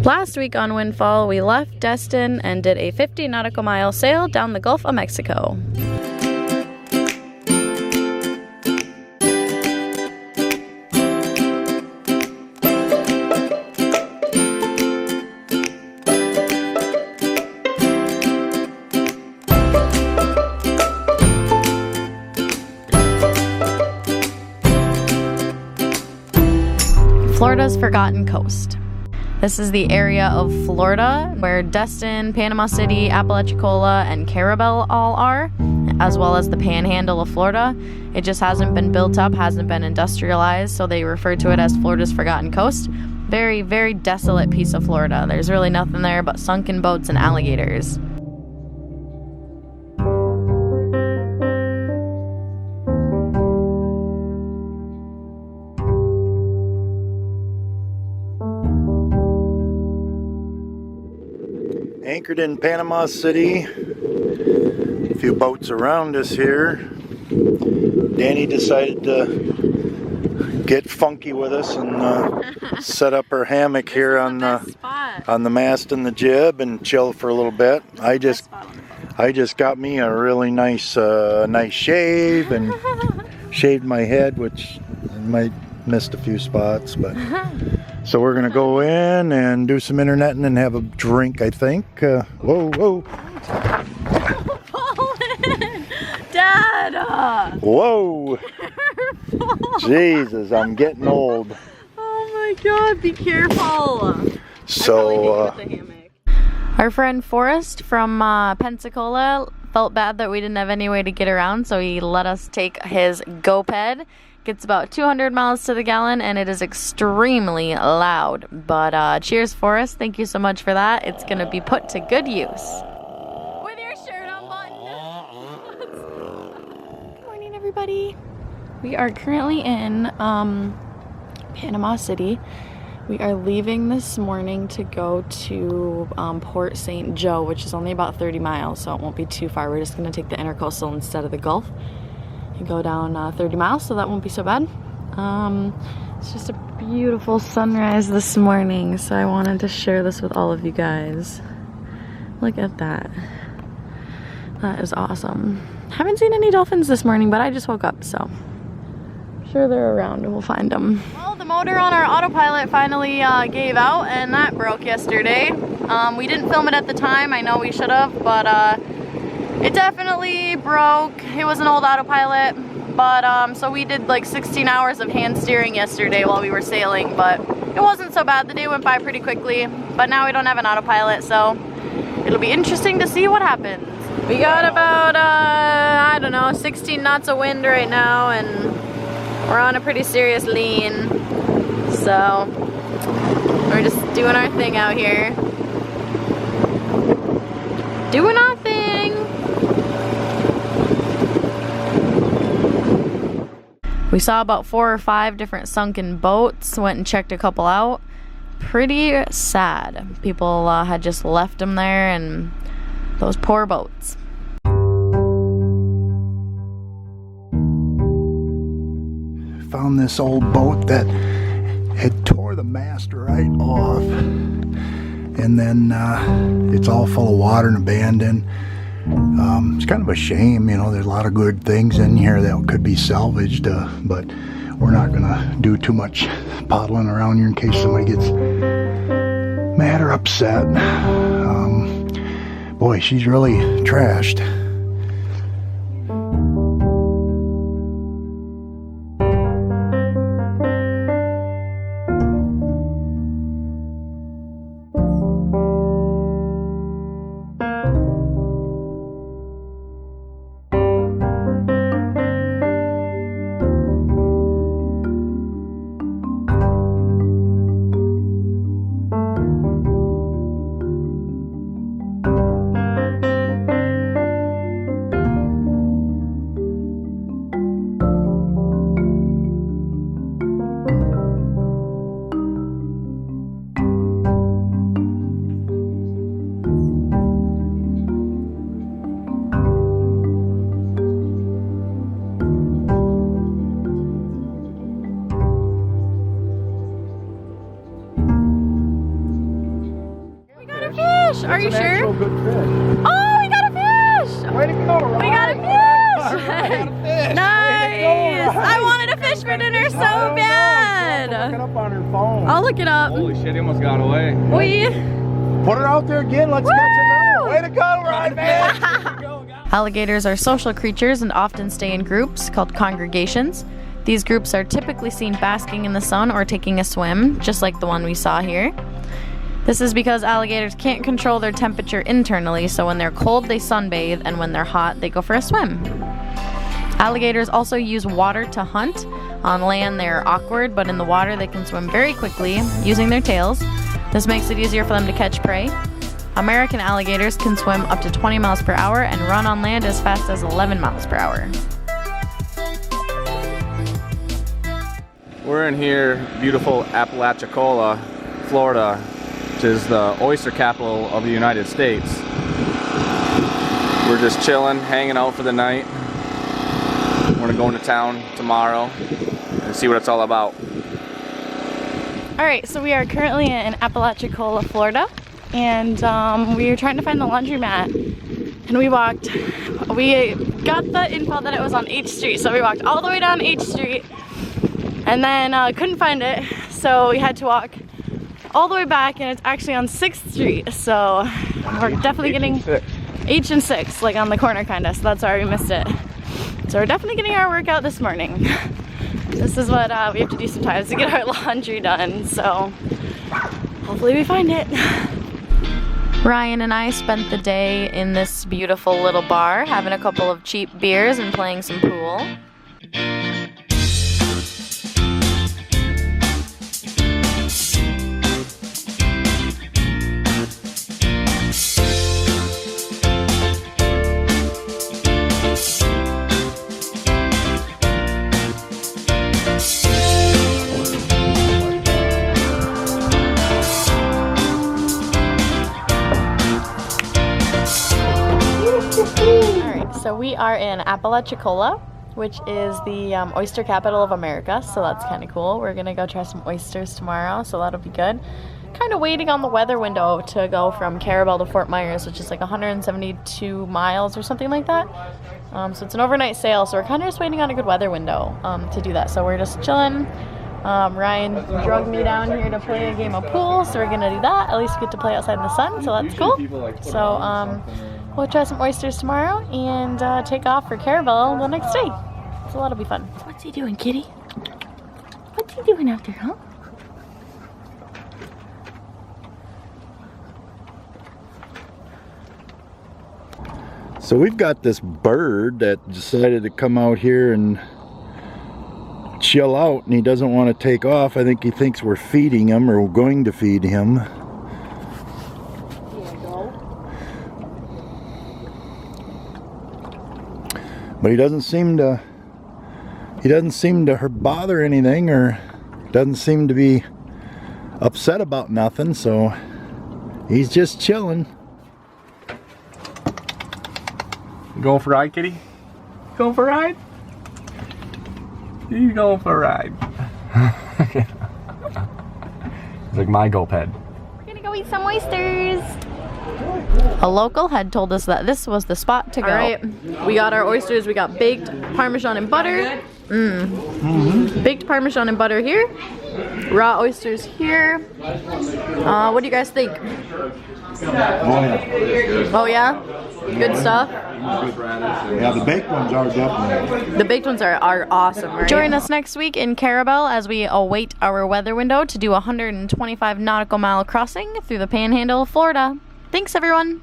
Last week on Windfall, we left Destin and did a 50 nautical mile sail down the Gulf of Mexico. Florida's Forgotten Coast. This is the area of Florida where Destin, Panama City, Apalachicola, and Carabel all are, as well as the panhandle of Florida. It just hasn't been built up, hasn't been industrialized, so they refer to it as Florida's Forgotten Coast. Very, very desolate piece of Florida. There's really nothing there but sunken boats and alligators. Anchored in Panama City. A few boats around us here. Danny decided to get funky with us and set up her hammock here on the mast and the jib and chill for a little bit. I just got me a really nice shave and shaved my head, which I might missed a few spots, but so we're gonna go in and do some interneting and have a drink, I think. Whoa. Dad! Whoa! Jesus, I'm getting old. Oh my God, be careful. So, our friend Forrest from Pensacola felt bad that we didn't have any way to get around, so he let us take his GoPed. Gets about 200 miles to the gallon and it is extremely loud. But cheers, Forrest. Thank you so much for that. It's going to be put to good use. With your shirt unbuttoned. Good morning, everybody. We are currently in Panama City. We are leaving this morning to go to Port St. Joe, which is only about 30 miles, so it won't be too far. We're just going to take the intercoastal instead of the Gulf. Go down 30 miles, so that won't be so bad. It's just a beautiful sunrise this morning, so I wanted to share this with all of you guys. Look at that. That is awesome. Haven't seen any dolphins this morning, but I just woke up, so I'm sure they're around and we'll find them. Well, the motor on our autopilot finally gave out, and that broke yesterday. We didn't film it at the time. I know we should have, but it definitely broke. It was an old autopilot, but so we did like 16 hours of hand steering yesterday while we were sailing, but it wasn't so bad. The day went by pretty quickly, but now we don't have an autopilot, so it'll be interesting to see what happens. We got about, I don't know, 16 knots of wind right now, and we're on a pretty serious lean, so we're just doing our thing out here. Doing our thing. We saw about 4 or 5 different sunken boats, went and checked a couple out. Pretty sad. People had just left them there, and those poor boats. Found this old boat that had tore the mast right off, and then it's all full of water and abandoned. It's kind of a shame, you know, there's a lot of good things in here that could be salvaged, but we're not gonna do too much paddling around here in case somebody gets mad or upset. Boy, she's really trashed. fish. Are you sure? Good fish. Oh, we got a fish. Way to go, Ryan. We got a fish. All right, got a fish. Nice. Ryan. I wanted a fish for dinner so bad. Look it up on her phone. I'll look it up. Holy shit, he almost got away. Put her out there again. Let's catch another. Way to go, Ryan, man. Alligators are social creatures and often stay in groups called congregations. These groups are typically seen basking in the sun or taking a swim, just like the one we saw here. This is because alligators can't control their temperature internally, so when they're cold they sunbathe, and when they're hot they go for a swim. Alligators also use water to hunt. On land they're awkward, but in the water they can swim very quickly using their tails. This makes it easier for them to catch prey. American alligators can swim up to 20 miles per hour and run on land as fast as 11 miles per hour. We're in here, beautiful Apalachicola, Florida, which is the oyster capital of the United States. We're just chilling, hanging out for the night. We're gonna go into town tomorrow and see what it's all about. Alright, so we are currently in Apalachicola, Florida, and we are trying to find the laundromat. And we got the info that it was on H Street, so we walked all the way down H Street and then couldn't find it, so we had to walk all the way back, and it's actually on 6th Street, so we're definitely getting H and 6, like on the corner kinda, so that's why we missed it. So we're definitely getting our workout this morning. This is what we have to do sometimes to get our laundry done, so hopefully we find it. Ryan and I spent the day in this beautiful little bar, having a couple of cheap beers and playing some pool. So we are in Apalachicola, which is the oyster capital of America, so that's kind of cool. We're gonna go try some oysters tomorrow, so that'll be good. Kind of waiting on the weather window to go from Carabel to Fort Myers, which is like 172 miles or something like that. So it's an overnight sail, so we're kind of just waiting on a good weather window to do that. So we're just chilling. Ryan drugged me down here to play a game of pool, so we're gonna do that. At least we get to play outside in the sun, so that's cool. So we'll try some oysters tomorrow and take off for Carabel the next day. So that'll be fun. What's he doing, kitty? What's he doing out there, huh? So we've got this bird that decided to come out here and chill out, and he doesn't want to take off. I think he thinks we're feeding him, or we're going to feed him. But he doesn't seem to bother anything, or doesn't seem to be upset about nothing, so he's just chilling. Going for a ride, kitty? Going for a ride? You going for a ride? It's like my go-ped. We're gonna go eat some oysters. A local had told us that this was the spot to go. Alright, we got our oysters. We got baked Parmesan and butter. Baked Parmesan and butter here. Raw oysters here. What do you guys think? Oh yeah? Good stuff? Yeah, the baked ones are definitely. The baked ones are awesome, right? Join us next week in Carabel as we await our weather window to do a 125 nautical mile crossing through the Panhandle of Florida. Thanks, everyone.